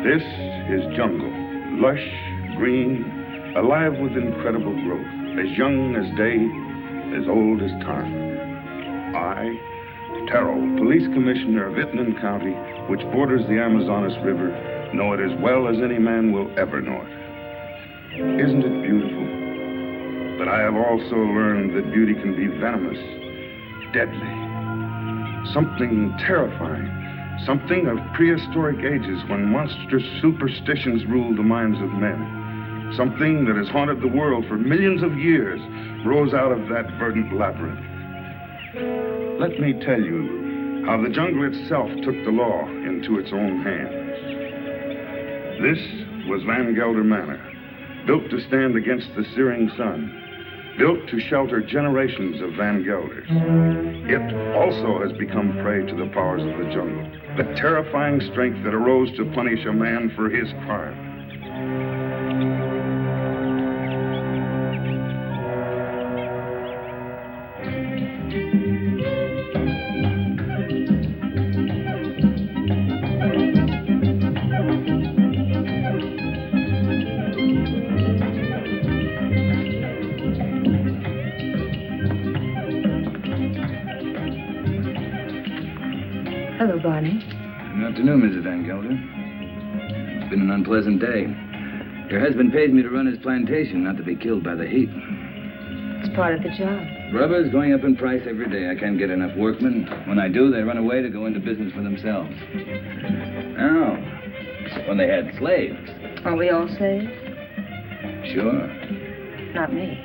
This is jungle, lush, green, alive with incredible growth, as young as day, as old as time. I, Terrell, police commissioner of Itnan County, which borders the Amazonas River, know it as well as any man will ever know it. Isn't it beautiful? But I have also learned that beauty can be venomous, deadly, something terrifying. Something of prehistoric ages when monstrous superstitions ruled the minds of men. Something that has haunted the world for millions of years rose out of that verdant labyrinth. Let me tell you how the jungle itself took the law into its own hands. This was Van Gelder Manor, built to stand against the searing sun. Built to shelter generations of Van Gelders. It also has become prey to the powers of the jungle, the terrifying strength that arose to punish a man for his crime. Hello, Barney. Good afternoon, Mrs. Van Gelder. It's been an unpleasant day. Your husband pays me to run his plantation, not to be killed by the heat. It's part of the job. Rubber's going up in price every day. I can't get enough workmen. When I do, they run away to go into business for themselves. Now, when they had slaves. Are we all slaves? Sure. Not me.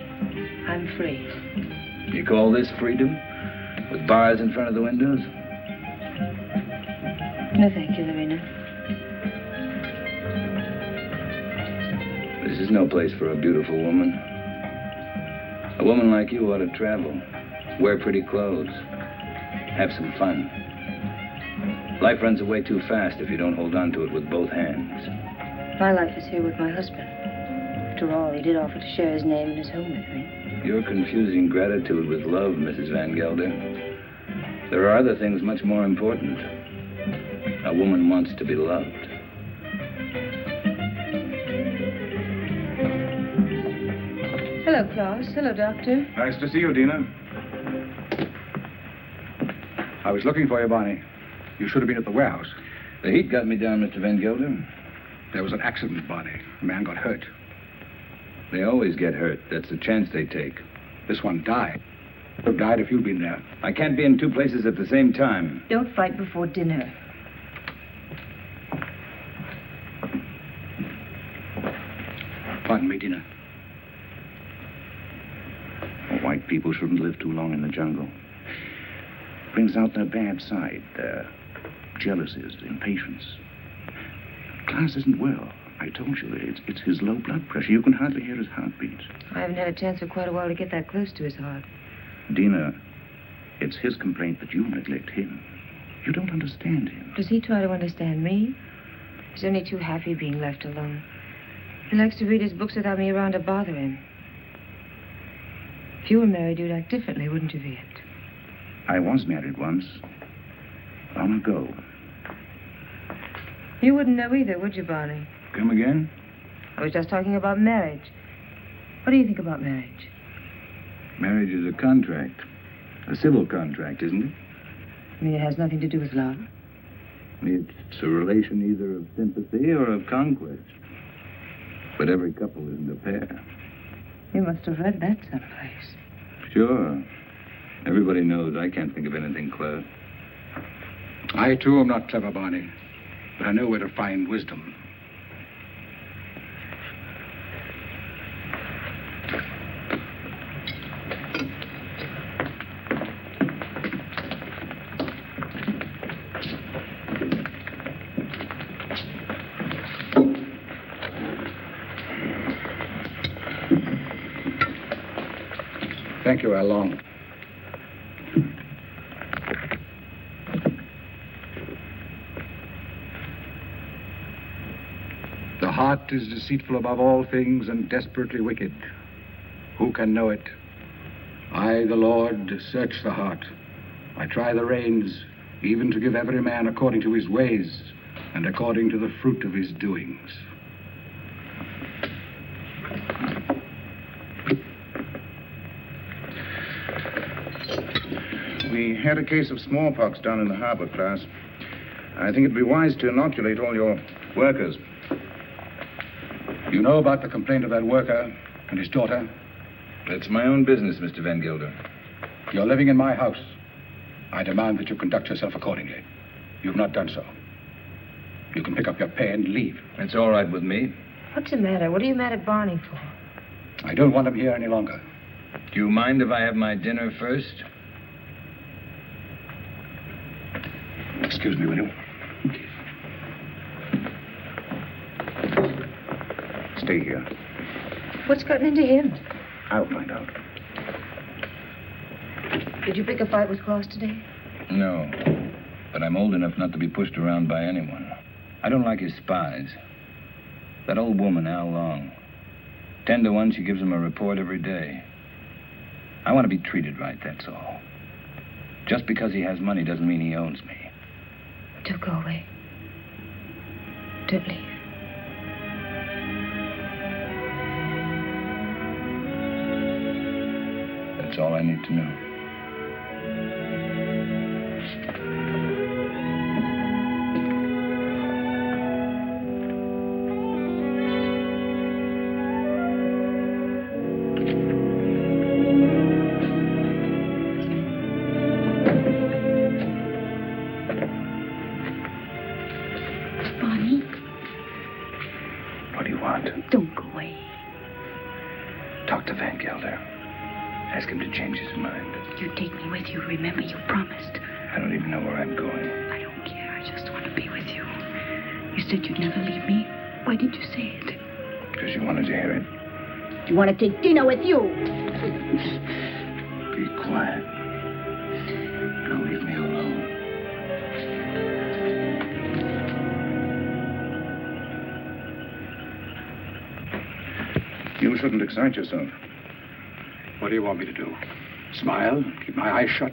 I'm free. You call this freedom? With bars in front of the windows? No, thank you, Lorena. This is no place for a beautiful woman. A woman like you ought to travel, wear pretty clothes, have some fun. Life runs away too fast if you don't hold on to it with both hands. My life is here with my husband. After all, he did offer to share his name and his home with me. You're confusing gratitude with love, Mrs. Van Gelder. There are other things much more important. A woman wants to be loved. Hello, Klaus. Hello, Doctor. Nice to see you, Dina. I was looking for you, Barney. You should have been at the warehouse. The heat got me down, Mr. Van Gelder. There was an accident, Barney. A man got hurt. They always get hurt. That's the chance they take. This one died. Would have died if you'd been there. I can't be in two places at the same time. Don't fight before dinner. Pardon me, Dina. White people shouldn't live too long in the jungle. Brings out their bad side, their jealousies, impatience. Klaus isn't well. I told you, it's his low blood pressure. You can hardly hear his heartbeat. I haven't had a chance for quite a while to get that close to his heart. Dina, it's his complaint that you neglect him. You don't understand him. Does he try to understand me? He's only too happy being left alone. He likes to read his books without me around to bother him. If you were married, you'd act differently, wouldn't you, Viet? I was married once. Long ago. You wouldn't know either, would you, Barney? Come again? I was just talking about marriage. What do you think about marriage? Marriage is a contract. A civil contract, isn't it? You mean it has nothing to do with love? It's a relation either of sympathy or of conquest. But every couple isn't a pair. You must have read that someplace. Sure. Everybody knows I can't think of anything clever. I, too, am not clever, Barney. But I know where to find wisdom. Thank you, Along. The heart is deceitful above all things and desperately wicked. Who can know it? I, the Lord, search the heart. I try the reins, even to give every man according to his ways, and according to the fruit of his doings. We had a case of smallpox down in the harbor, class. I think it'd be wise to inoculate all your workers. You know about the complaint of that worker and his daughter? That's my own business, Mr. Van Gelder. You're living in my house. I demand that you conduct yourself accordingly. You've not done so. You can pick up your pay and leave. It's all right with me. What's the matter? What are you mad at Barney for? I don't want him here any longer. Do you mind if I have my dinner first? Excuse me, will you? Stay here. What's gotten into him? I'll find out. Did you pick a fight with Claus today? No. But I'm old enough not to be pushed around by anyone. I don't like his spies. That old woman, Al Long. 10 to 1, she gives him a report every day. I want to be treated right, that's all. Just because he has money doesn't mean he owns me. Don't go away. Don't leave. That's all I need to know. Barney, What do you want? don't go away. Talk to Van Gelder. Ask him to change his mind. You take me with you. Remember, you promised. I don't even know where I'm going. I don't care. I just want to be with you. You said you'd never leave me. Why did you say it? Because you wanted to hear it. You want to take dinner with you? Be quiet. Now leave me alone. You shouldn't excite yourself. What do you want me to do? Smile? Keep my eyes shut?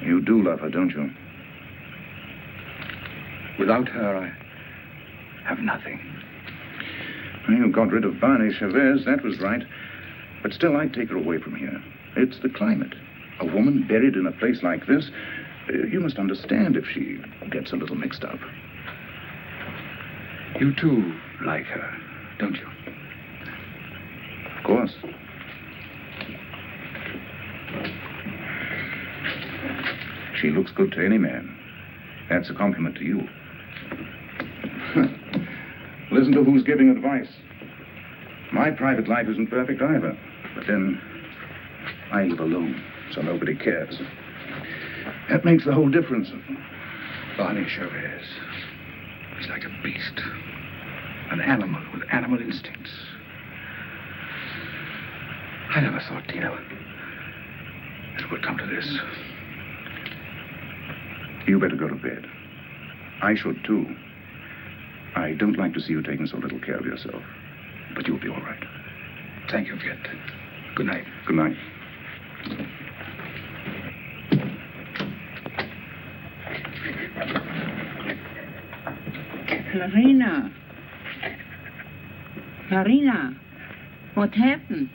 You do love her, don't you? Without her, I have nothing. You got rid of Barney Chavez, that was right. But still, I'd take her away from here. It's the climate. A woman buried in a place like this, you must understand if she gets a little mixed up. You too like her, don't you? Of course. She looks good to any man. That's a compliment to you. Listen to who's giving advice. My private life isn't perfect either. But then, I live alone, so nobody cares. That makes the whole difference. Barney Chavez is like a beast. An animal with animal instincts. I never thought, Tina, it would come to this. You better go to bed. I should, too. I don't like to see you taking so little care of yourself. But you'll be all right. Thank you, Viet. Good night. Good night. Marina. Marina, what happened?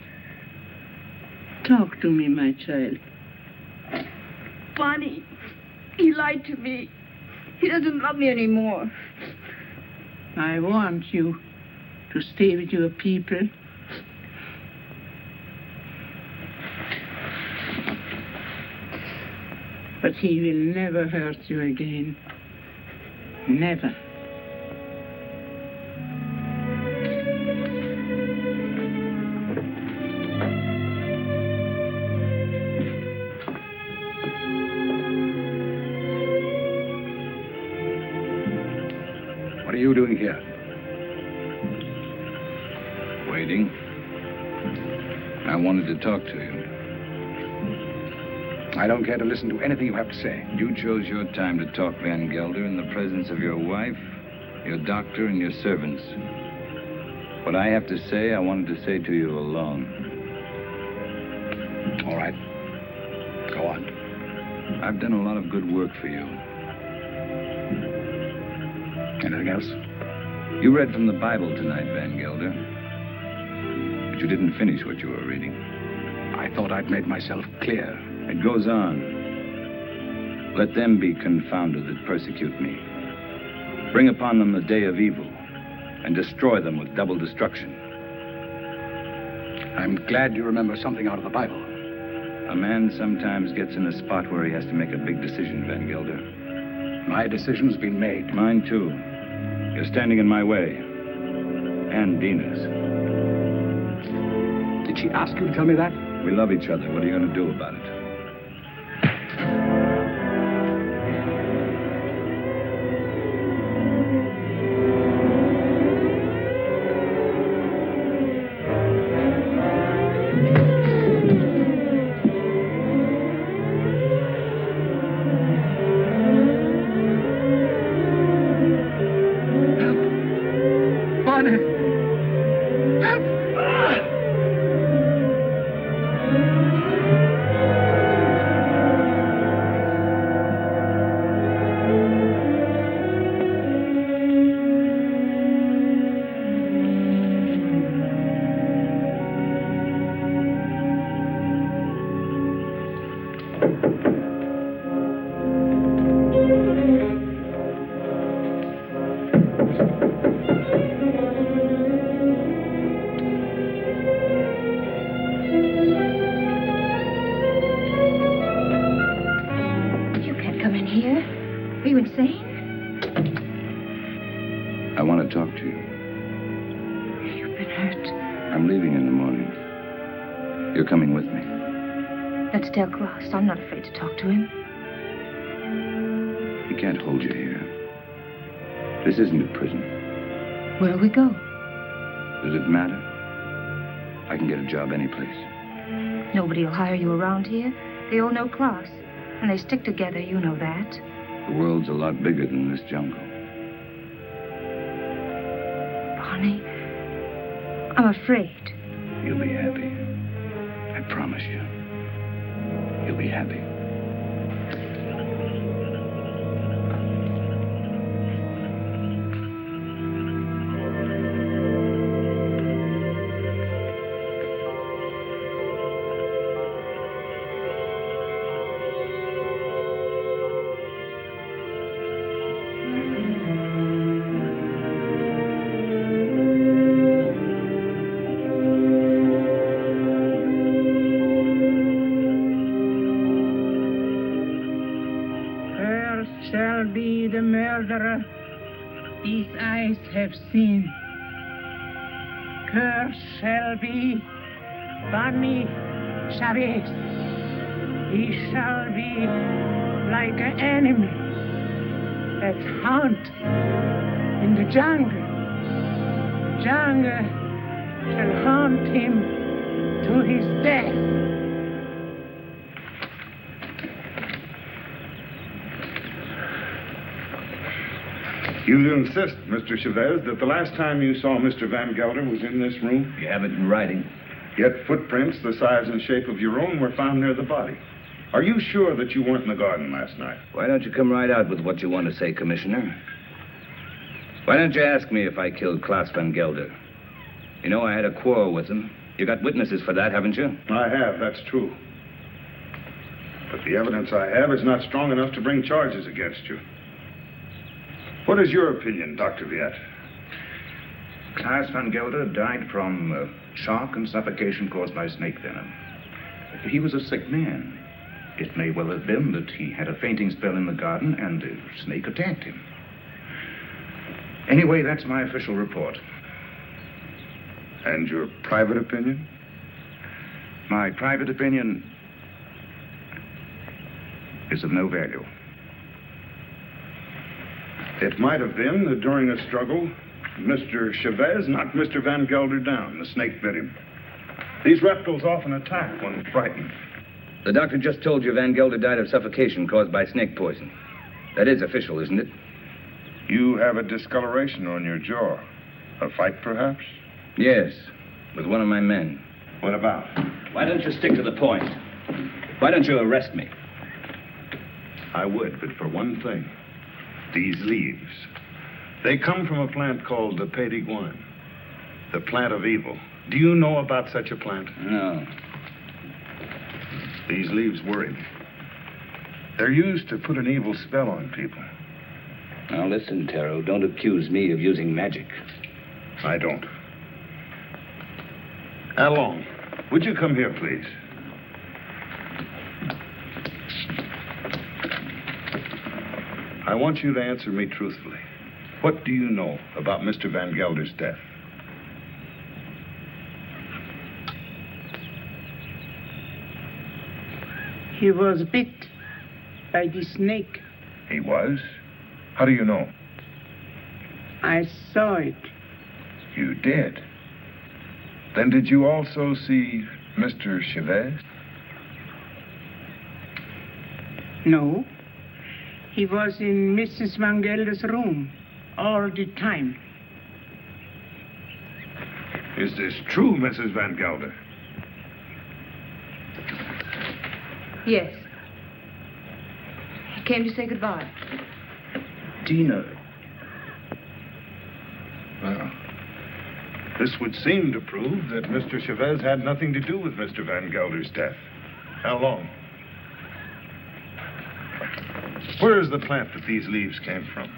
Talk to me, my child. Barney, he lied to me. He doesn't love me anymore. I want you to stay with your people. But he will never hurt you again. Never. What are you doing here? Waiting. I wanted to talk to you. I don't care to listen to anything you have to say. You chose your time to talk, Van Gelder, in the presence of your wife, your doctor, and your servants. What I have to say, I wanted to say to you alone. All right. Go on. I've done a lot of good work for you. Anything else? You read from the Bible tonight, Van Gelder. But you didn't finish what you were reading. I thought I'd made myself clear. It goes on. Let them be confounded that persecute me. Bring upon them the day of evil, and destroy them with double destruction. I'm glad you remember something out of the Bible. A man sometimes gets in a spot where he has to make a big decision, Van Gelder. My decision's been made. Mine, too. You're standing in my way. And Dina's. Did she ask you to tell me that? We love each other. What are you going to do about it? I want to talk to you. You've been hurt. I'm leaving in the morning. You're coming with me. Let's tell Klaus. I'm not afraid to talk to him. He can't hold you here. This isn't a prison. Where'll we go? Does it matter? I can get a job anyplace. Nobody will hire you around here. They all know Klaus. And they stick together, you know that. The world's a lot bigger than this jungle. Barney, I'm afraid. You'll be happy. I promise you. You'll be happy. Shall be the murderer these eyes have seen. Curt shall be Barney Chavez. He shall be like an enemy that hunt in the jungle. Jungle shall hunt him to his death. You insist, Mr. Chavez, that the last time you saw Mr. Van Gelder was in this room? You have it in writing. Yet footprints the size and shape of your own were found near the body. Are you sure that you weren't in the garden last night? Why don't you come right out with what you want to say, Commissioner? Why don't you ask me if I killed Klaus Van Gelder? You know I had a quarrel with him. You got witnesses for that, haven't you? I have, that's true. But the evidence I have is not strong enough to bring charges against you. What is your opinion, Dr. Viet? Klaus Van Gelder died from shock and suffocation caused by snake venom. He was a sick man. It may well have been that he had a fainting spell in the garden and the snake attacked him. Anyway, that's my official report. And your private opinion? My private opinion is of no value. It might have been that during a struggle, Mr. Chavez knocked Mr. Van Gelder down. The snake bit him. These reptiles often attack when frightened. The doctor just told you Van Gelder died of suffocation caused by snake poison. That is official, isn't it? You have a discoloration on your jaw. A fight, perhaps? Yes, with one of my men. What about? Why don't you stick to the point? Why don't you arrest me? I would, but for one thing. These leaves. They come from a plant called the Pédiguin, the plant of evil. Do you know about such a plant? No. These leaves worry me. They're used to put an evil spell on people. Now listen, Taro, don't accuse me of using magic. I don't. Along, would you come here, please? I want you to answer me truthfully. What do you know about Mr. Van Gelder's death? He was bit by the snake. He was? How do you know? I saw it. You did? Then did you also see Mr. Chavez? No. He was in Mrs. Van Gelder's room all the time. Is this true, Mrs. Van Gelder? Yes. He came to say goodbye. Dina. Well, this would seem to prove that Mr. Chavez had nothing to do with Mr. Van Gelder's death. How long? Where is the plant that these leaves came from?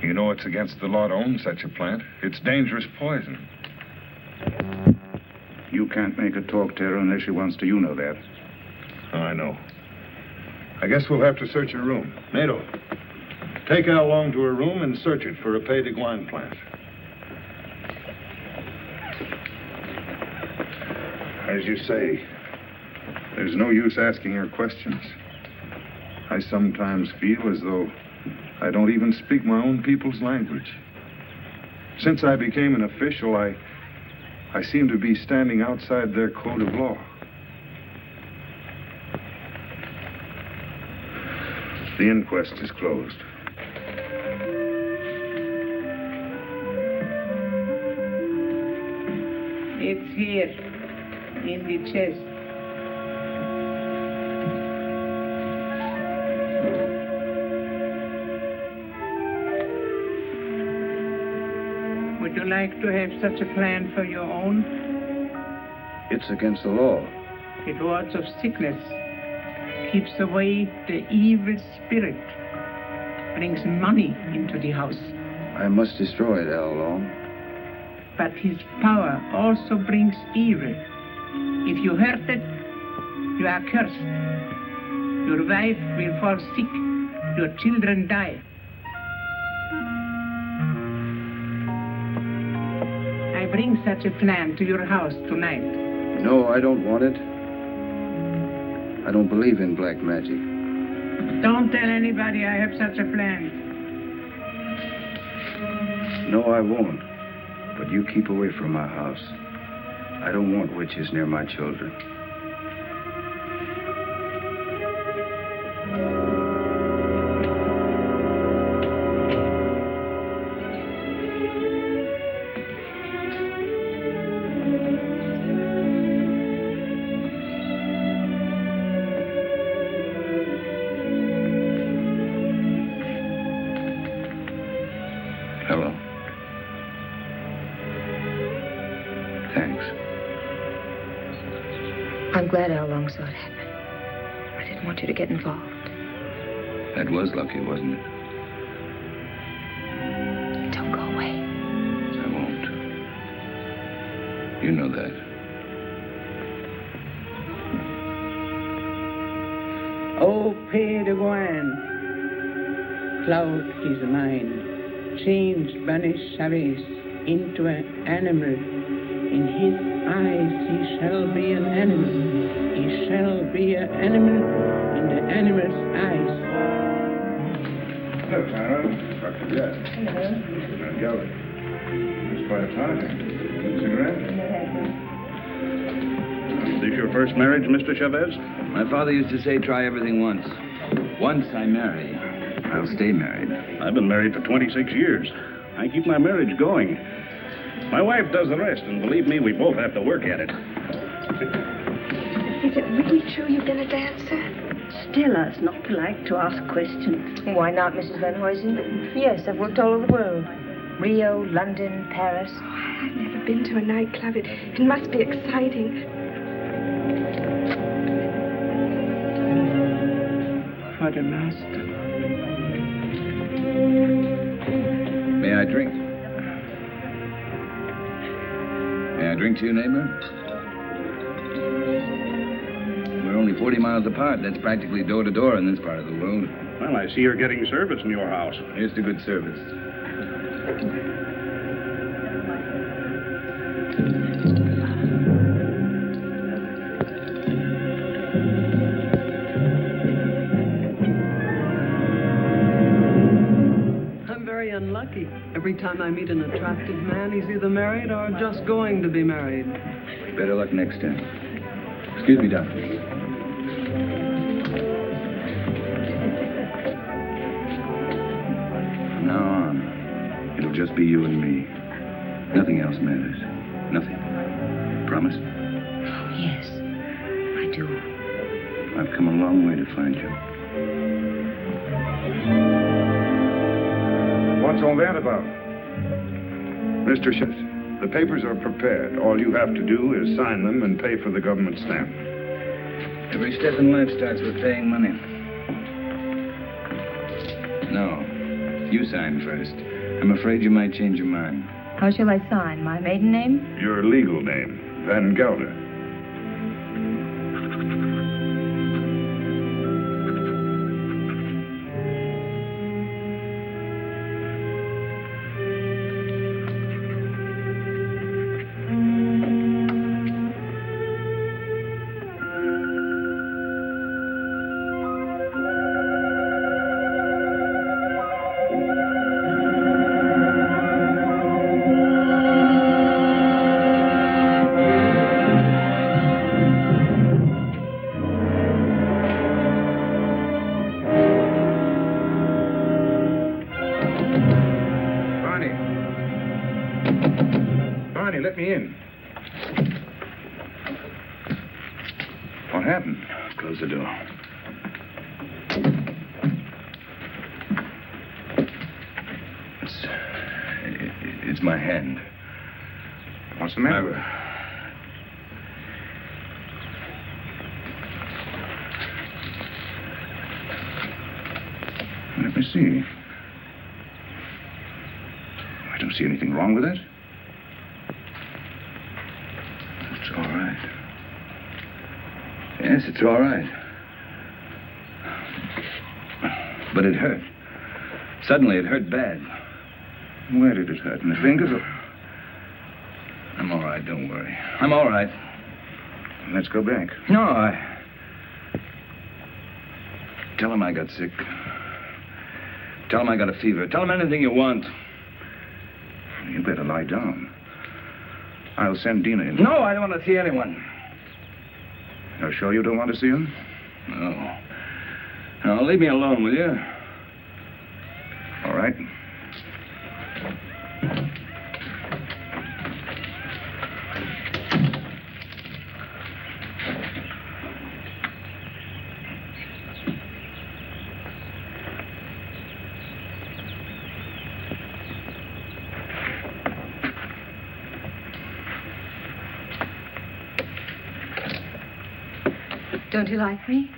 You know it's against the law to own such a plant. It's dangerous poison. You can't make her talk, Tara, unless she wants to. You know that. Oh, I know. I guess we'll have to search her room. Nato, take Al Long to her room and search it for a Pédiguin plant. As you say, there's no use asking her questions. I sometimes feel as though I don't even speak my own people's language. Since I became an official, I seem to be standing outside their code of law. The inquest is closed. It's here, in the chest. Would you like to have such a plan for your own? It's against the law. It wards off sickness, keeps away the evil spirit, brings money into the house. I must destroy it, Al Long. But his power also brings evil. If you hurt it, you are cursed. Your wife will fall sick, your children die. I bring such a plan to your house tonight. No, I don't want it. I don't believe in black magic. Don't tell anybody I have such a plan. No, I won't. But you keep away from my house. I don't want witches near my children. Hello. Thanks. I'm glad Al Long saw it happen. I didn't want you to get involved. That was lucky, wasn't it? Don't go away. I won't. You know that. Oh, Pédiguin, cloud his mind, change banish Chavez into an animal. In his eyes he shall be an animal. He shall be an animal in the animal's eyes. Hello, Tara. Dr. Jett. Hello. Mr. Van Gelder. It's quite a time. Cigarette? Is this your first marriage, Mr. Chavez? My father used to say, try everything once. Once I marry, I'll stay married. I've been married for 26 years. I keep my marriage going. My wife does the rest, and believe me, we both have to work at it. Is it really true you've been a dancer? Tell us not to like to ask questions. Why not, Mrs. Van Huysen? Yes, I've worked all over the world. Rio, London, Paris. I've never been to a nightclub. It must be exciting. For the master. May I drink? May I drink to you, neighbor? We're only 40 miles apart. That's practically door to door in this part of the world. Well, I see you're getting service in your house. Here's to good service. I'm very unlucky. Every time I meet an attractive man, he's either married or just going to be married. Better luck next time. Excuse me, doctor. From now on, it'll just be you and me. Nothing else matters. Nothing. Promise? Yes, I do. I've come a long way to find you. What's all that about? Mr. Schiff, the papers are prepared. All you have to do is sign them and pay for the government stamp. Every step in life starts with paying money. No, you sign first. I'm afraid you might change your mind. How shall I sign? My maiden name? Your legal name, Van Gelder. Let me in. What happened? Close the door. It's my hand. What's the matter? Let me see. I don't see anything wrong with it. It's all right. Yes, it's all right. But it hurt. Suddenly, it hurt bad. Where did it hurt? In the fingers or... I'm all right, don't worry. I'm all right. Let's go back. No, Tell him I got sick. Tell him I got a fever. Tell him anything you want. You better lie down. I'll send Dina in. No, I don't want to see anyone. You're sure you don't want to see him? No. No, leave me alone, will you? All right. Don't you like me?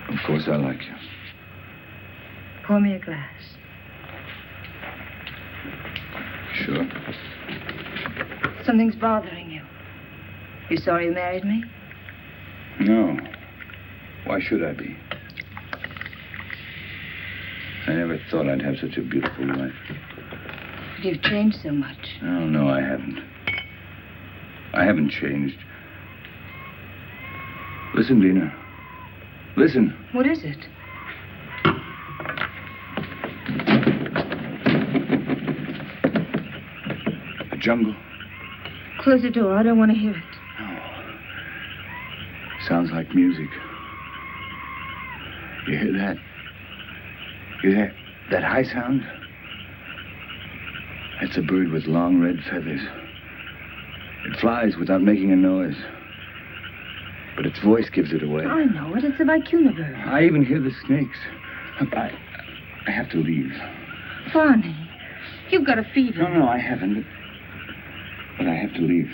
Of course I like you. Pour me a glass. Sure. Something's bothering you. You sorry you married me? No. Why should I be? I never thought I'd have such a beautiful life. But you've changed so much. Oh, no, I haven't. I haven't changed. Listen, Dina. Listen. What is it? The jungle. Close the door. I don't want to hear it. No. Sounds like music. You hear that? You hear that high sound? That's a bird with long red feathers. It flies without making a noise. But its voice gives it away. I know it. It's the vicuna bird. I even hear the snakes. I have to leave. Barney, you've got a fever. No, I haven't. But I have to leave.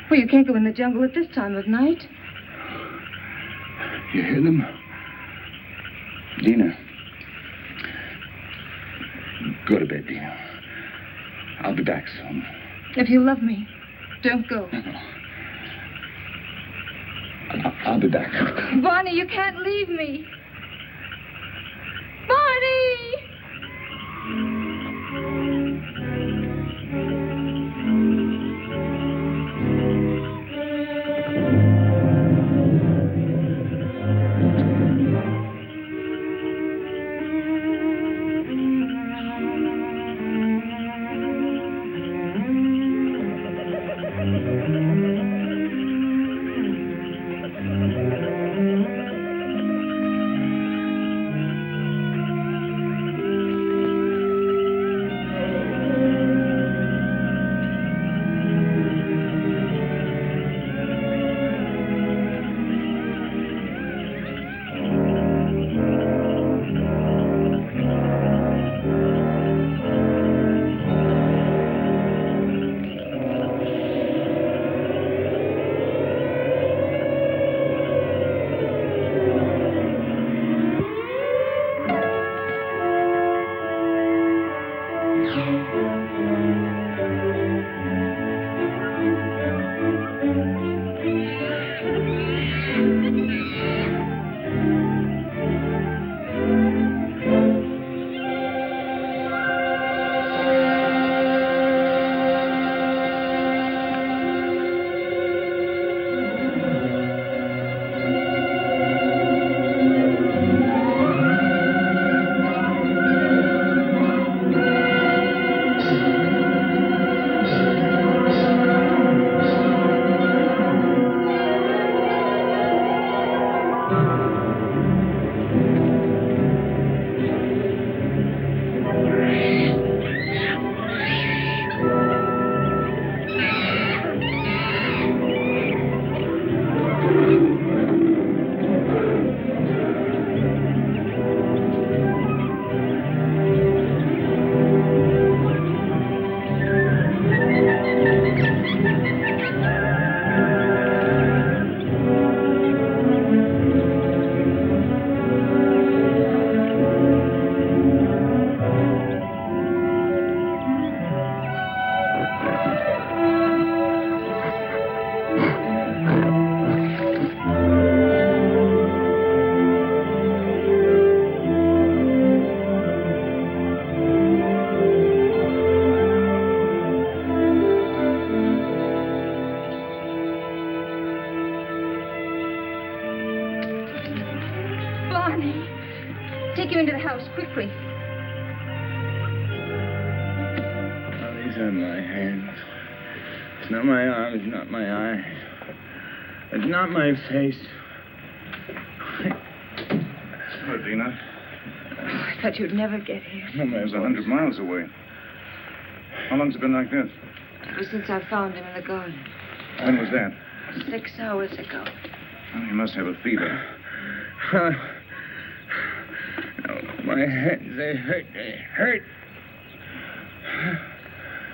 Well, you can't go in the jungle at this time of night. You hear them? Dina. Go to bed, Dina. I'll be back soon. If you love me, don't go. No. I'll be back. Barney, you can't leave me. Barney! Take him into the house, quickly. Oh, these are my hands. It's not my arms, not my eyes. It's not my face. Hello, Dina. I thought you'd never get here. No, man, it's 100 miles away. How long's it been like this? Ever since I found him in the garden. When was that? 6 hours ago. Oh, you must have a fever. No, my hands, they hurt. They hurt.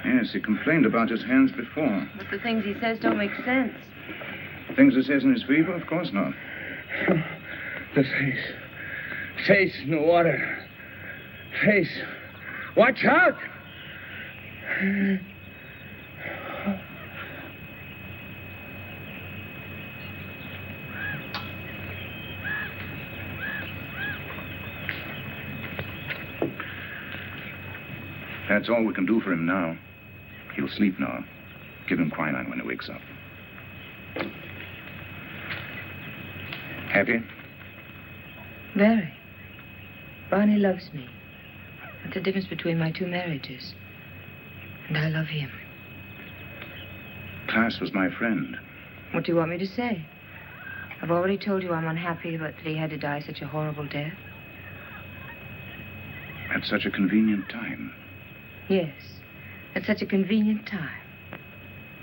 Yes, he complained about his hands before. But the things he says don't make sense. Things he says in his fever? Of course not. The face. Face in the water. Face. Watch out! That's all we can do for him now. He'll sleep now. Give him quinine when he wakes up. Happy? Very. Barney loves me. That's the difference between my 2 marriages. And I love him. Klaas was my friend. What do you want me to say? I've already told you I'm unhappy about that he had to die such a horrible death. At such a convenient time. Yes, at such a convenient time.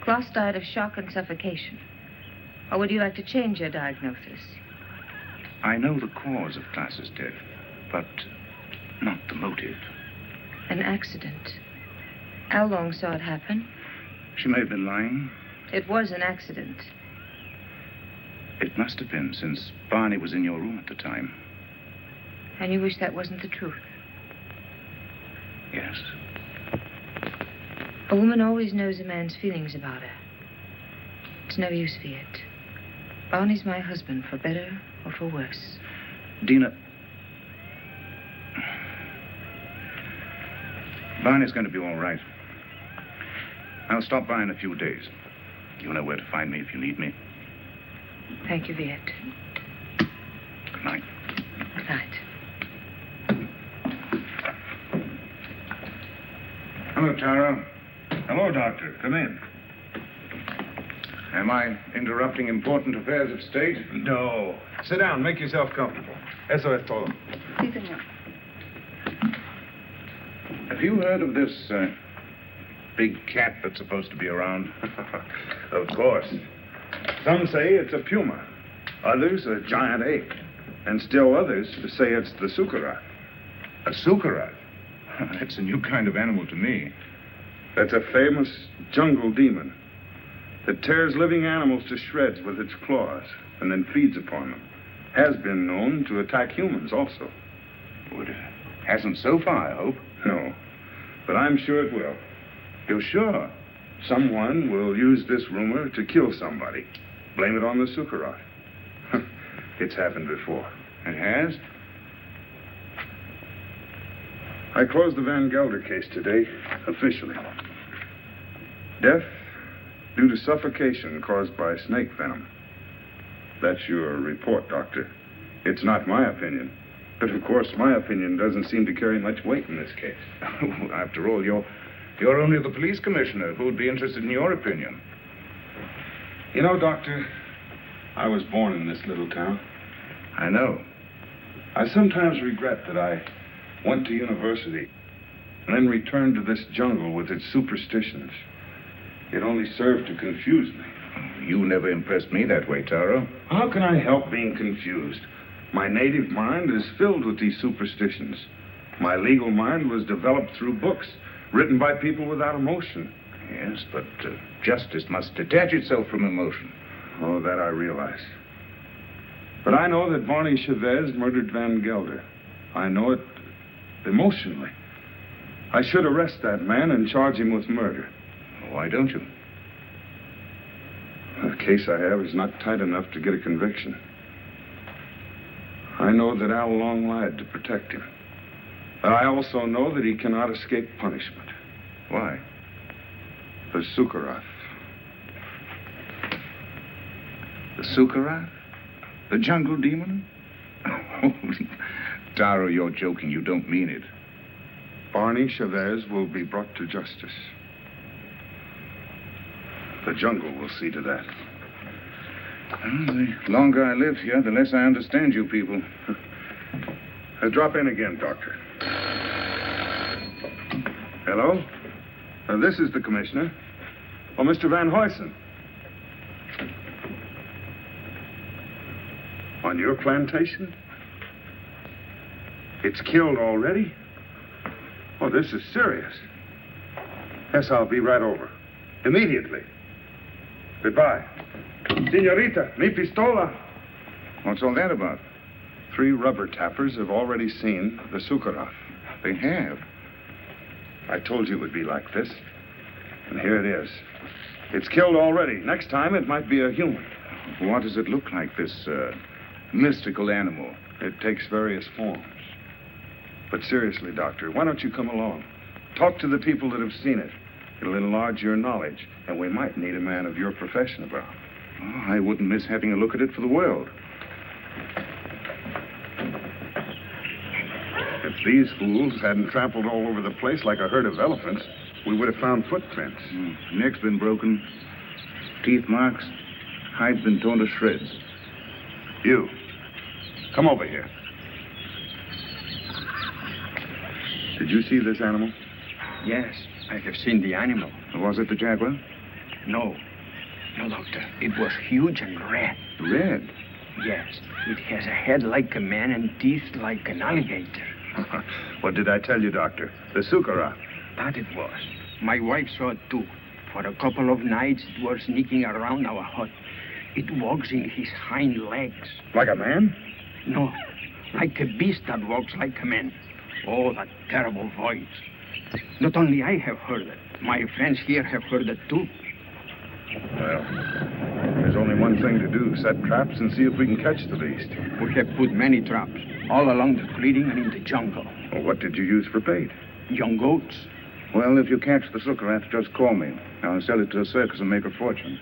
Klaas died of shock and suffocation. Or would you like to change your diagnosis? I know the cause of Klaas's death, but not the motive. An accident. How long saw it happen? She may have been lying. It was an accident. It must have been, since Barney was in your room at the time. And you wish that wasn't the truth? Yes. A woman always knows a man's feelings about her. It's no use, Viet. Barney's my husband, for better or for worse. Dina, Barney's going to be all right. I'll stop by in a few days. You know where to find me if you need me. Thank you, Viet. Good night. Good night. Hello, Tara. Hello, Doctor. Come in. Am I interrupting important affairs of state? No. Sit down. Make yourself comfortable. Eso es todo. Sí, señor. Have you heard of this big cat that's supposed to be around? Of course. Some say it's a puma. Others a giant ape. And still others say it's the sukarat. A sukarat? That's a new kind of animal to me. That's a famous jungle demon that tears living animals to shreds with its claws and then feeds upon them. Has been known to attack humans also. Well, it hasn't so far, I hope. No, but I'm sure it will. You're sure? Someone will use this rumor to kill somebody. Blame it on the sukarat. It's happened before. It has? I closed the Van Gelder case today, officially. Death due to suffocation caused by snake venom. That's your report, Doctor. It's not my opinion. But, of course, my opinion doesn't seem to carry much weight in this case. After all, you're only the police commissioner. Who would be interested in your opinion? You know, Doctor, I was born in this little town. I know. I sometimes regret that I went to university and then returned to this jungle with its superstitions. It only served to confuse me. You never impressed me that way, Taro. How can I help being confused? My native mind is filled with these superstitions. My legal mind was developed through books written by people without emotion. Yes, but justice must detach itself from emotion. Oh, that I realize. But I know that Barney Chavez murdered Van Gelder. I know it emotionally. I should arrest that man and charge him with murder. Why don't you? The case I have is not tight enough to get a conviction. I know that Al Long lied to protect him. But I also know that he cannot escape punishment. Why? The Sukarat. The Sukarat? The jungle demon? Oh, Taro, you're joking. You don't mean it. Barney Chavez will be brought to justice. The jungle will see to that. Well, the longer I live here, the less I understand you people. Drop in again, Doctor. Hello? This is the commissioner. Oh, Mr. Van Huysen. On your plantation? It's killed already? Oh, this is serious. Yes, I'll be right over. Immediately. Goodbye. Senorita, mi pistola. What's all that about? 3 rubber tappers have already seen the Sukarat. They have? I told you it would be like this. And here it is. It's killed already. Next time, it might be a human. What does it look like, this mystical animal? It takes various forms. But seriously, Doctor, why don't you come along? Talk to the people that have seen it. It'll enlarge your knowledge, and we might need a man of your profession about. Oh, I wouldn't miss having a look at it for the world. If these fools hadn't trampled all over the place like a herd of elephants, we would have found footprints. Neck's been broken, teeth marks, hide's been torn to shreds. You, come over here. Did you see this animal? Yes, I have seen the animal. Was it the jaguar? No, No, Doctor. It was huge and red. Red? Yes. It has a head like a man and teeth like an alligator. What did I tell you, Doctor? The Sukkara. That it was. My wife saw it too. For a couple of nights, it was sneaking around our hut. It walks in his hind legs. Like a man? No, like a beast that walks like a man. Oh, that terrible voice. Not only I have heard it. My friends here have heard it too. Well, there's only one thing to do. Set traps and see if we can catch the beast. We have put many traps, all along the clearing and in the jungle. Well, what did you use for bait? Young goats. Well, if you catch the Sukkara, just call me. I'll sell it to a circus and make a fortune.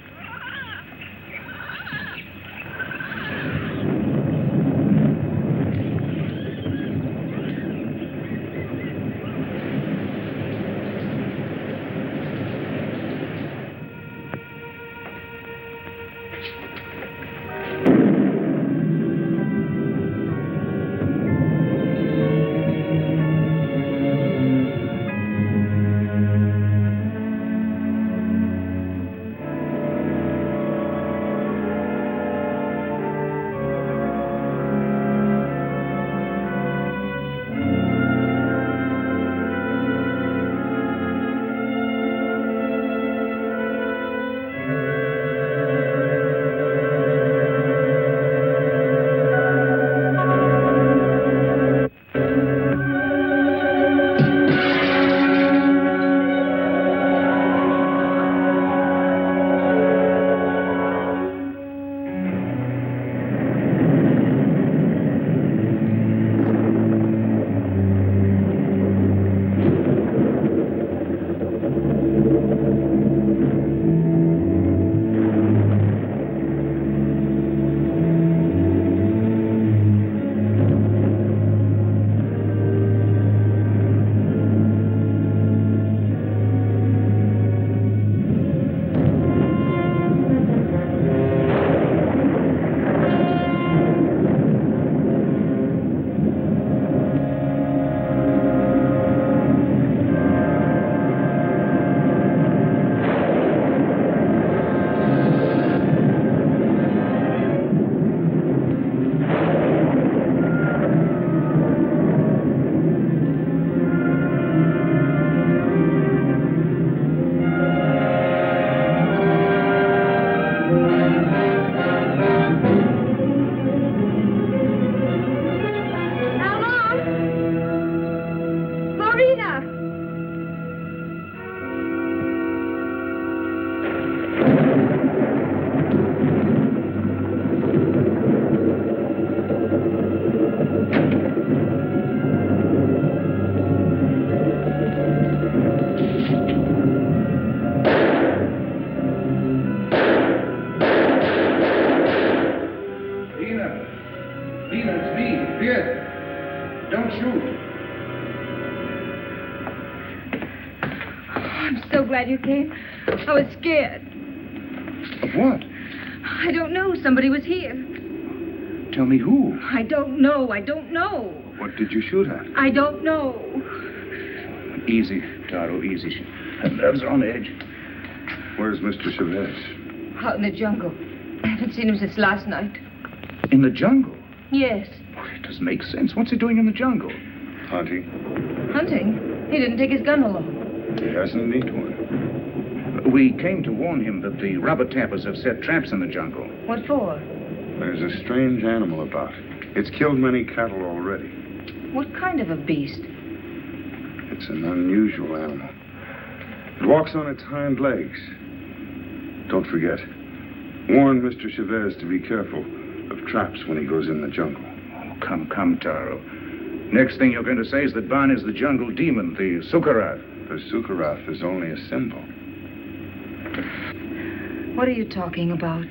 Glad you came. I was scared. Of what? I don't know. Somebody was here. Tell me who. I don't know. I don't know. What did you shoot at? I don't know. Easy, Taro, easy. Her nerves are on edge. Where's Mr. Chavez? Out in the jungle. I haven't seen him since last night. In the jungle? Yes. Oh, it doesn't make sense. What's he doing in the jungle? Hunting. Hunting? He didn't take his gun along. He hasn't need one. We came to warn him that the rubber tappers have set traps in the jungle. What for? There's a strange animal about. It's killed many cattle already. What kind of a beast? It's an unusual animal. It walks on its hind legs. Don't forget. Warn Mr. Chavez to be careful of traps when he goes in the jungle. Oh, come, Taro. Next thing you're going to say is that Barn is the jungle demon, the Sukkarath. The Sukkarath is only a symbol. What are you talking about?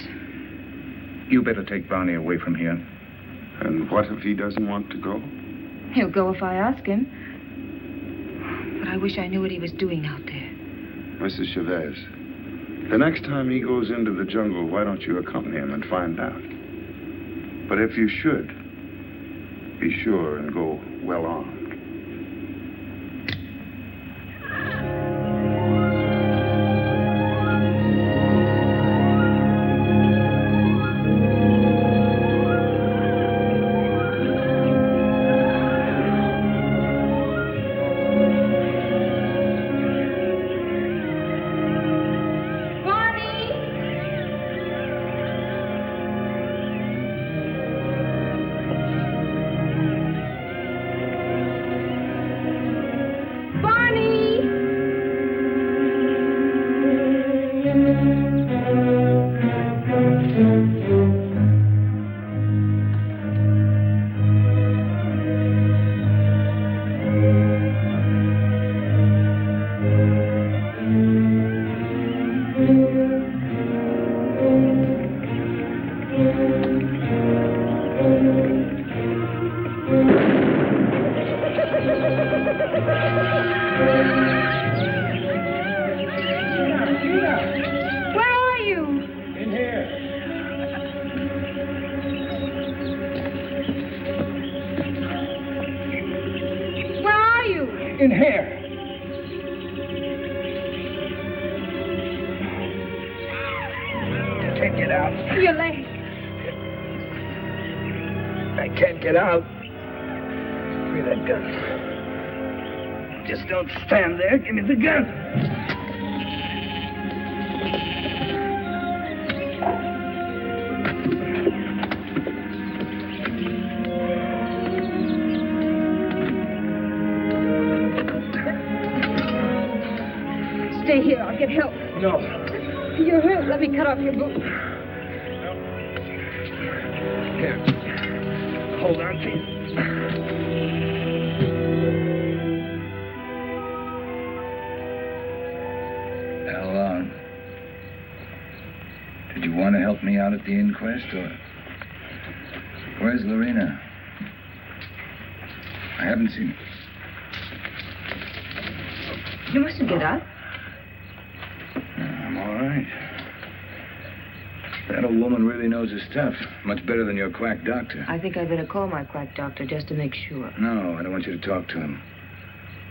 You better take Barney away from here. And what if he doesn't want to go? He'll go if I ask him. But I wish I knew what he was doing out there. Mrs. Chavez, the next time he goes into the jungle, why don't you accompany him and find out? But if you should, be sure and go well armed. In here. I can't get out. Your leg. I can't get out. Give me that gun. Just don't stand there. Give me the gun. Stay here. I'll get help. No. You're hurt. Let me cut off your boot. Here. Hold on to you. Well, did you want to help me out at the inquest, or... Where's Lorena? I haven't seen her. You mustn't get up. I'm all right. That old woman really knows her stuff. Much better than your quack doctor. I think I better call my quack doctor just to make sure. No, I don't want you to talk to him.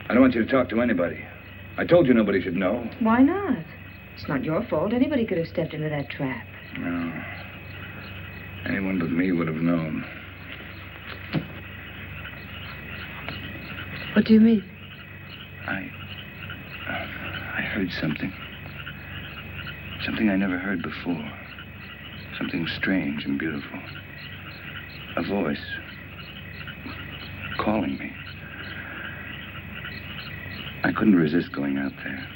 I don't want you to talk to anybody. I told you nobody should know. Why not? It's not your fault. Anybody could have stepped into that trap. No. Anyone but me would have known. What do you mean? I heard something. Something I never heard before. Something strange and beautiful. A voice calling me. I couldn't resist going out there.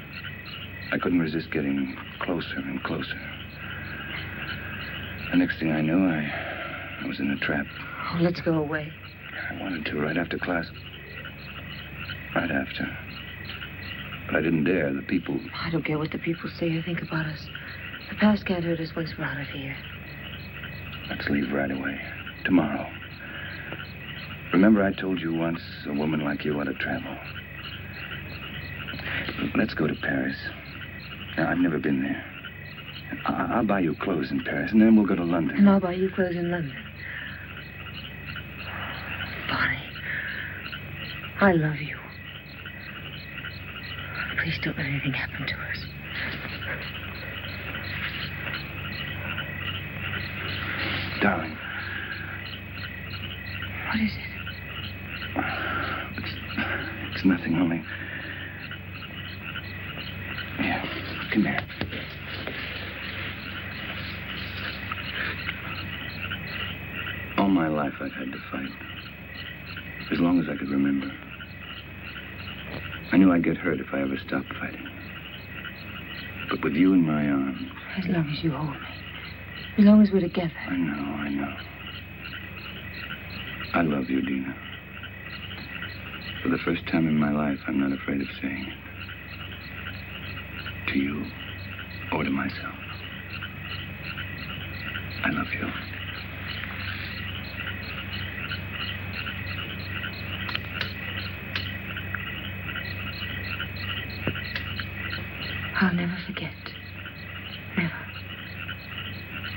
I couldn't resist getting closer and closer. The next thing I knew, I was in a trap. Oh, let's go away. I wanted to right after class. Right after. But I didn't dare. The people... I don't care what the people say or think about us. The past can't hurt us once we're out of here. Let's leave right away. Tomorrow. Remember I told you once a woman like you ought to travel. Let's go to Paris. Now, I've never been there. I'll buy you clothes in Paris, and then we'll go to London. And I'll buy you clothes in London. Bonnie, I love you. Please don't let anything happen to us. Darling. What is it? It's nothing, only... Yeah, come here. All my life I've had to fight. As long as I could remember. I knew I'd get hurt if I ever stopped fighting. But with you in my arms... As long as you hold me. As long as we're together. I know. I love you, Dina. For the first time in my life, I'm not afraid of saying it. To you, or to myself. I love you. I'll never forget. Never.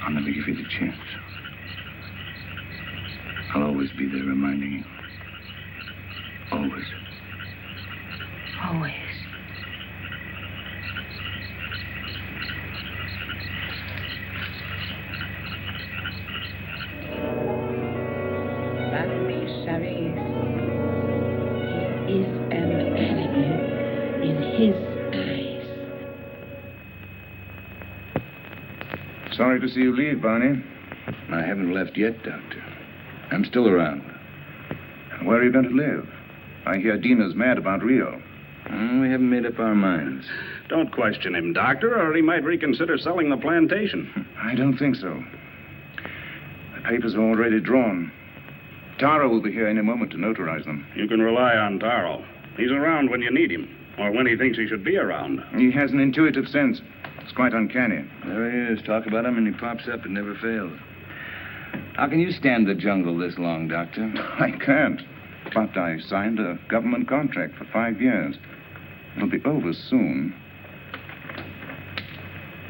I'll never give you the chance. I'll always be there reminding you. Always. Always. Barry Chavez. He is an animal in his eyes. Sorry to see you leave, Barney. I haven't left yet, Doctor. I'm still around. Where are you going to live? I hear Dina's mad about Rio. We haven't made up our minds. Don't question him, Doctor, or he might reconsider selling the plantation. I don't think so. The papers are already drawn. Taro will be here any moment to notarize them. You can rely on Taro. He's around when you need him, or when he thinks he should be around. He has an intuitive sense. It's quite uncanny. There he is. Talk about him and he pops up. It never fails. How can you stand the jungle this long, Doctor? I can't. But I signed a government contract for 5 years. It'll be over soon.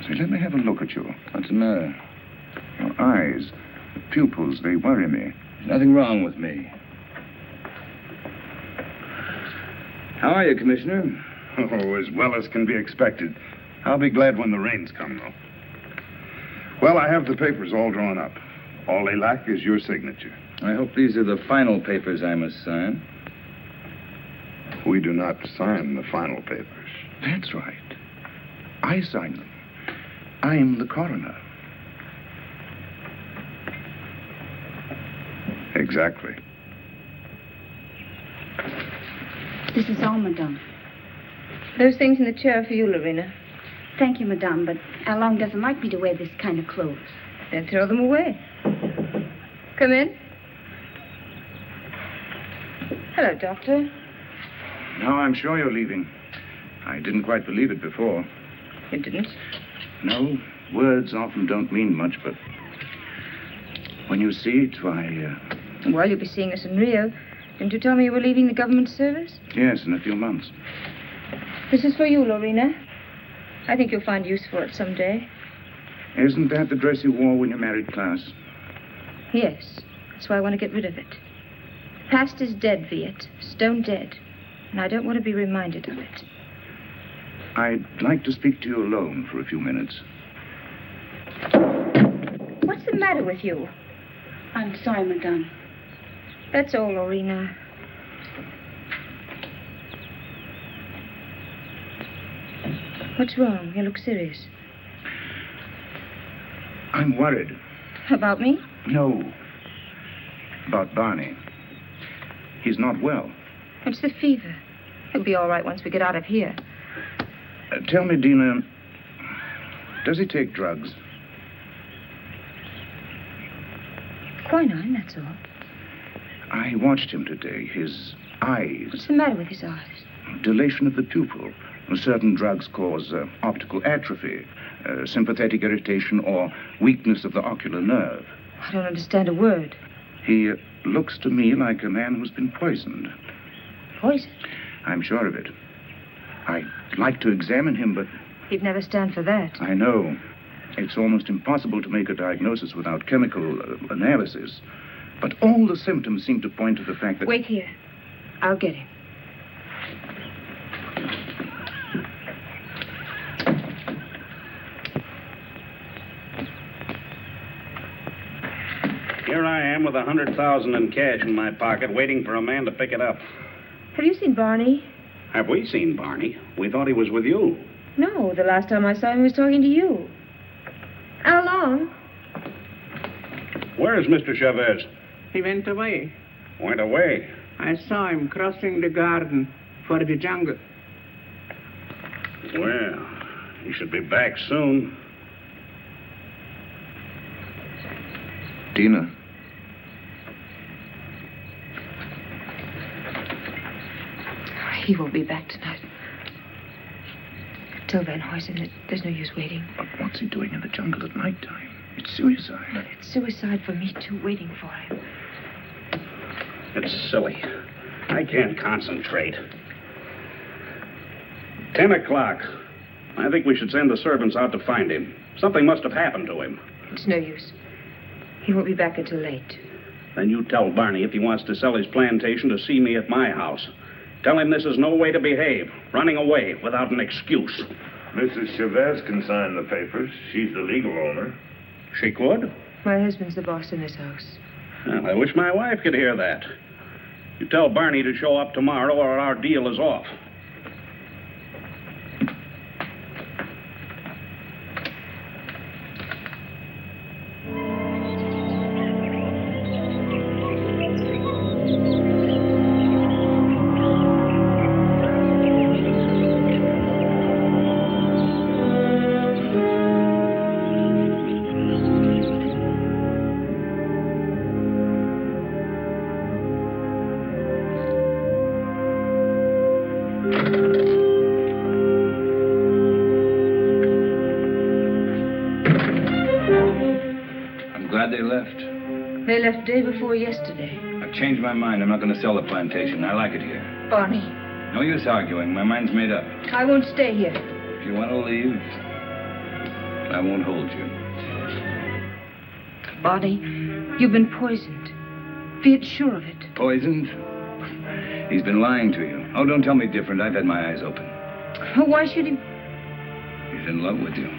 Say, let me have a look at you. What's the matter? Your eyes, the pupils, they worry me. There's nothing wrong with me. How are you, Commissioner? Oh, as well as can be expected. I'll be glad when the rains come, though. Well, I have the papers all drawn up. All they lack is your signature. I hope these are the final papers I must sign. We do not sign the final papers. That's right. I sign them. I'm the coroner. Exactly. This is all, madame. Those things in the chair are for you, Lorena. Thank you, madame, but Alon doesn't like me to wear this kind of clothes. Then throw them away. Come in. Hello, Doctor. Now I'm sure you're leaving. I didn't quite believe it before. You didn't? No, words often don't mean much, but when you see it, why, Well, you'll be seeing us in Rio. Didn't you tell me you were leaving the government service? yes, in a few months. This is for you, Lorena. I think you'll find use for it someday. Isn't that the dress you wore when you married Klaus? Yes. That's why I want to get rid of it. Past is dead, Viet. Stone dead. And I don't want to be reminded of it. I'd like to speak to you alone for a few minutes. What's the matter with you? I'm sorry, madame. That's all, Lorena. What's wrong? You look serious. I'm worried. About me? No. About Barney. He's not well. It's the fever. He'll be all right once we get out of here. Tell me, Dina, does he take drugs? Quinine, that's all. I watched him today. His eyes. What's the matter with his eyes? Dilation of the pupil. Certain drugs cause optical atrophy, sympathetic irritation, or weakness of the ocular nerve. I don't understand a word. He looks to me like a man who's been poisoned. Poison? I'm sure of it. I'd like to examine him, but... He'd never stand for that. I know. It's almost impossible to make a diagnosis without chemical analysis. But all the symptoms seem to point to the fact that... Wait here. I'll get him. Here I am with $100,000 in cash in my pocket, waiting for a man to pick it up. Have you seen Barney? Have we seen Barney? We thought he was with you. No, the last time I saw him, he was talking to you. How long? Where is Mr. Chavez? He went away. Went away. I saw him crossing the garden for the jungle. Well, he should be back soon. Dina. He won't be back tonight. Tell Van Huysen that there's no use waiting. But what's he doing in the jungle at nighttime? It's suicide. It's suicide for me, too, waiting for him. It's silly. I can't concentrate. 10 o'clock. I think we should send the servants out to find him. Something must have happened to him. It's no use. He won't be back until late. Then you tell Barney if he wants to sell his plantation to see me at my house. Tell him this is no way to behave. Running away without an excuse. Mrs. Chavez can sign the papers. She's the legal owner. She could? My husband's the boss in this house. Well, I wish my wife could hear that. You tell Barney to show up tomorrow or our deal is off. They left. They left day before yesterday. I've changed my mind. I'm not going to sell the plantation. I like it here. Barney. No use arguing. My mind's made up. I won't stay here. If you want to leave, I won't hold you. Barney, you've been poisoned. Be sure of it. Poisoned? He's been lying to you. Oh, don't tell me different. I've had my eyes open. Why should he? He's in love with you.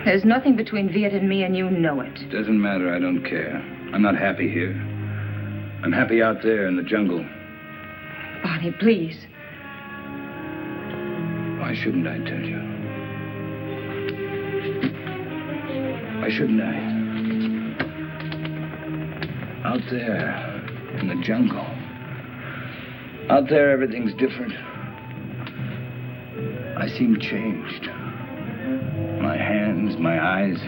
There's nothing between Viet and me, and you know it. Doesn't matter. I don't care. I'm not happy here. I'm happy out there in the jungle. Bonnie, please. Why shouldn't I tell you? Why shouldn't I? Out there in the jungle. Out there, everything's different. I seem changed. My hands, my eyes.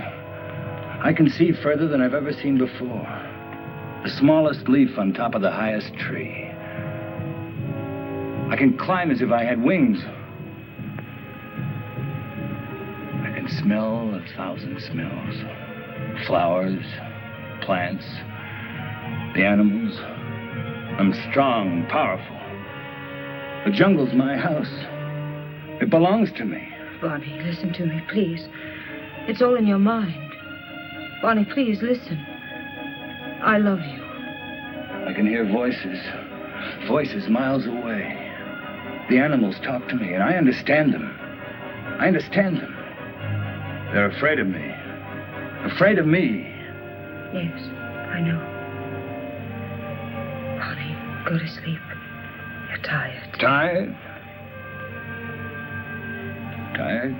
I can see further than I've ever seen before. The smallest leaf on top of the highest tree. I can climb as if I had wings. I can smell 1,000 smells. Flowers, plants, the animals. I'm strong and powerful. The jungle's my house. It belongs to me. Bonnie, listen to me, please. It's all in your mind. Bonnie, please, listen. I love you. I can hear voices. Voices miles away. The animals talk to me, and I understand them. I understand them. They're afraid of me. Afraid of me. Yes, I know. Bonnie, go to sleep. You're tired. Tired? Tired?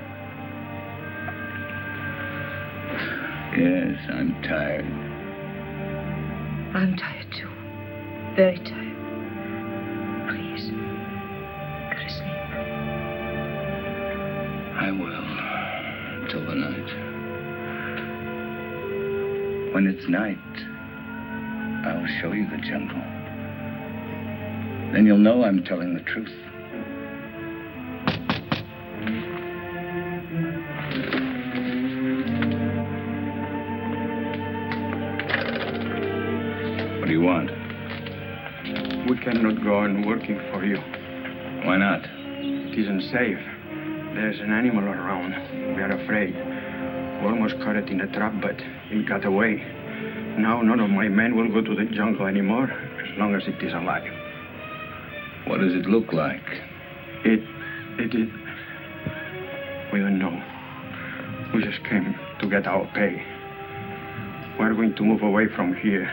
Yes, I'm tired. I'm tired, too. Very tired. Please, go to sleep. I will. Till the night. When it's night, I'll show you the jungle. Then you'll know I'm telling the truth. What do you want? We cannot go on working for you. Why not? It isn't safe. There's an animal around. We are afraid. We almost caught it in a trap, but it got away. Now none of my men will go to the jungle anymore, as long as it is alive. What does it look like? It is... We don't know. We just came to get our pay. We're going to move away from here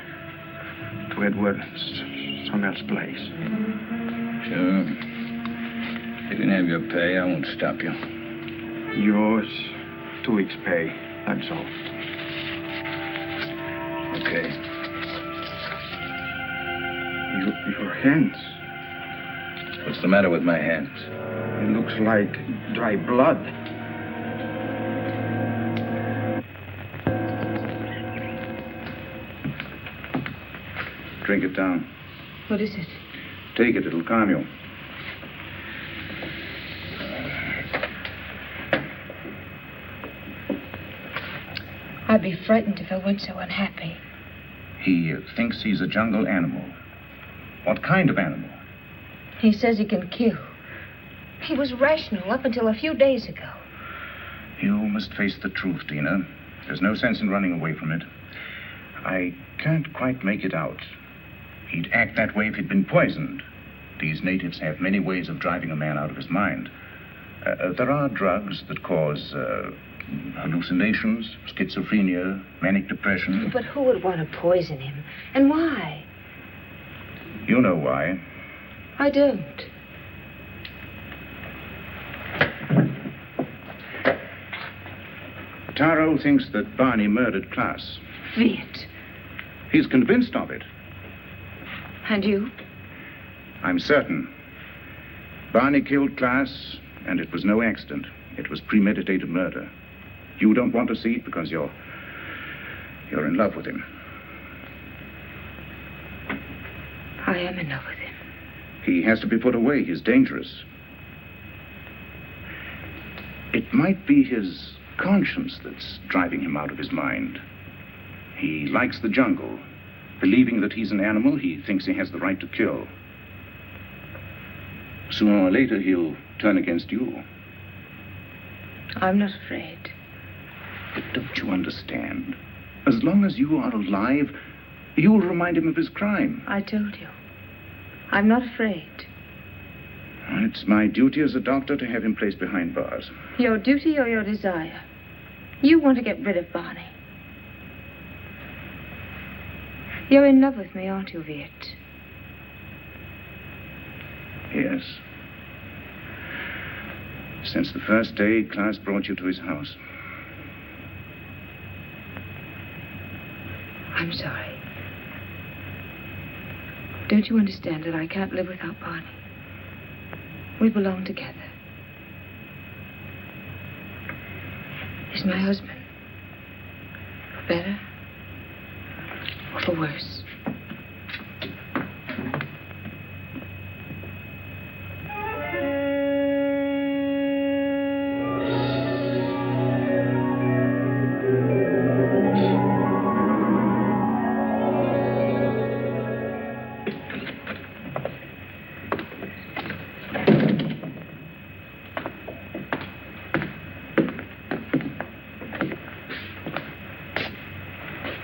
to Edward, some else place. Sure. You can have your pay. I won't stop you. Yours, 2 weeks' pay. That's all. Okay. Your hands. What's the matter with my hands? It looks like dry blood. Drink it down. What is it? Take it. It'll calm you. I'd be frightened if I weren't so unhappy. He thinks he's a jungle animal. What kind of animal? He says he can kill. He was rational up until a few days ago. You must face the truth, Tina. There's no sense in running away from it. I can't quite make it out. He'd act that way if he'd been poisoned. These natives have many ways of driving a man out of his mind. There are drugs that cause hallucinations, schizophrenia, manic depression. But who would want to poison him? And why? You know why. I don't. Taro thinks that Barney murdered Klaas. Viet. He's convinced of it. And you? I'm certain. Barney killed Klaas, and it was no accident. It was premeditated murder. You don't want to see it because you're in love with him. I am in love with him. He has to be put away. He's dangerous. It might be his conscience that's driving him out of his mind. He likes the jungle. Believing that he's an animal, he thinks he has the right to kill. Sooner or later, he'll turn against you. I'm not afraid. But don't you understand? As long as you are alive, you'll remind him of his crime. I told you. I'm not afraid. It's my duty as a doctor to have him placed behind bars. Your duty or your desire? You want to get rid of Barney. You're in love with me, aren't you, Viet? Yes. Since the first day Klaus brought you to his house. I'm sorry. Don't you understand that I can't live without Barney? We belong together. He's my husband. For better or for worse.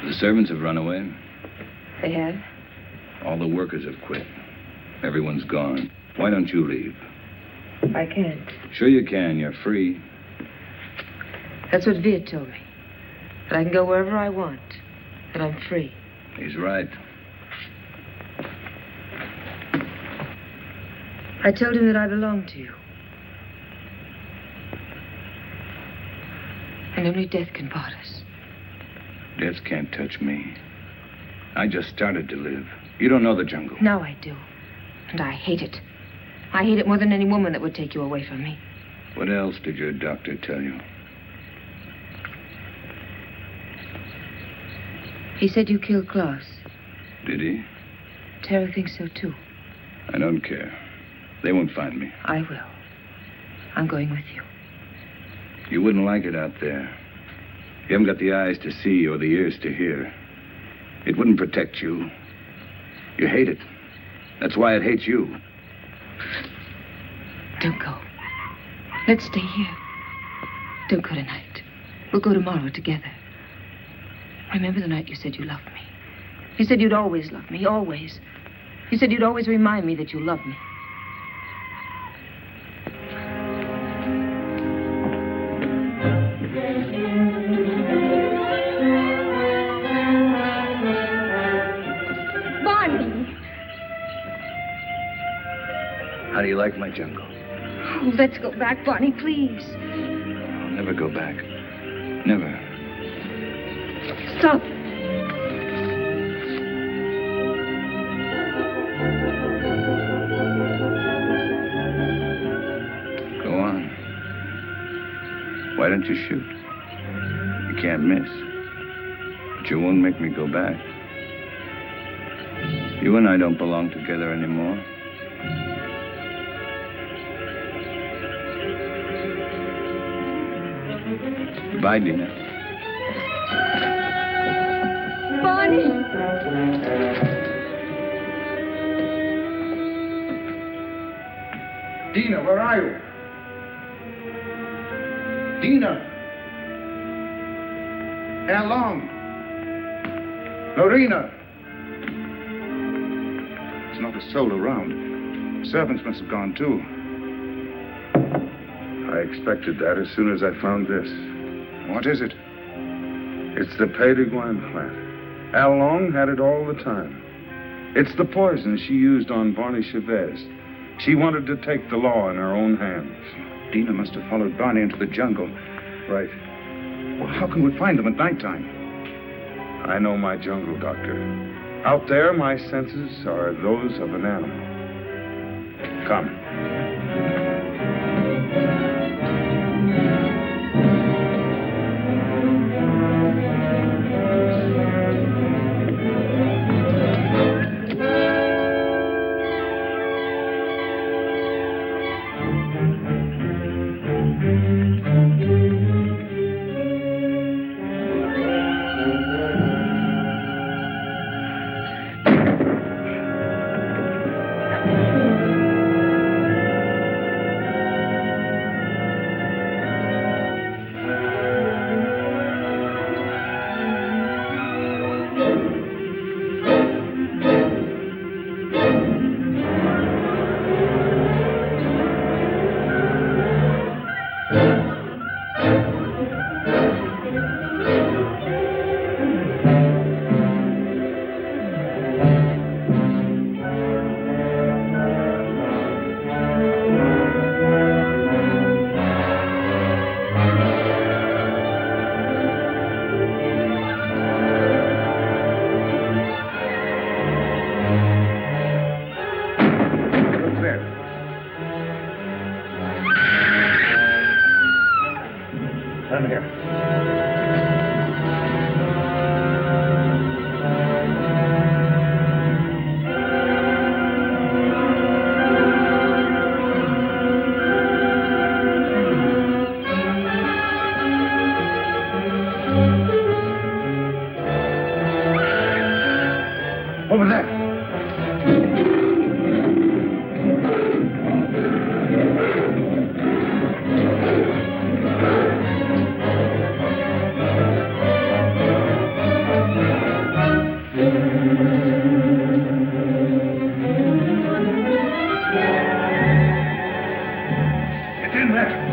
The servants have run away. They have? All the workers have quit. Everyone's gone. Why don't you leave? I can't. Sure you can. You're free. That's what Viet told me. That I can go wherever I want. That I'm free. He's right. I told him that I belonged to you. And only death can part us. Death can't touch me. I just started to live. You don't know the jungle. Now I do. And I hate it. I hate it more than any woman that would take you away from me. What else did your doctor tell you? He said you killed Klaus. Did he? Tara thinks so, too. I don't care. They won't find me. I will. I'm going with you. You wouldn't like it out there. You haven't got the eyes to see or the ears to hear. It wouldn't protect you. You hate it. That's why it hates you. Don't go. Let's stay here. Don't go tonight. We'll go tomorrow together. Remember the night you said you loved me. You said you'd always love me, always. You said you'd always remind me that you loved me. How do you like my jungle? Oh, let's go back, Barney, please. I'll never go back. Never. Stop. Go on. Why don't you shoot? You can't miss. But you won't make me go back. You and I don't belong together anymore. Goodbye, Dina. Barney! Dina, where are you? Dina! How long? Lorena! There's not a soul around. Servants must have gone, too. I expected that as soon as I found this. What is it? It's the Pédiguin plant. Al Long had it all the time. It's the poison she used on Barney Chavez. She wanted to take the law in her own hands. Dina must have followed Barney into the jungle. Right. Well, how can we find them at nighttime? I know my jungle, Doctor. Out there, my senses are those of an animal. Come. Come here. Over there. Get in there.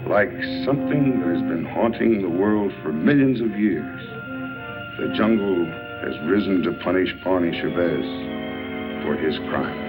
Like something that has been haunting the world for millions of years, the jungle has risen to punish Barney Chavez for his crime.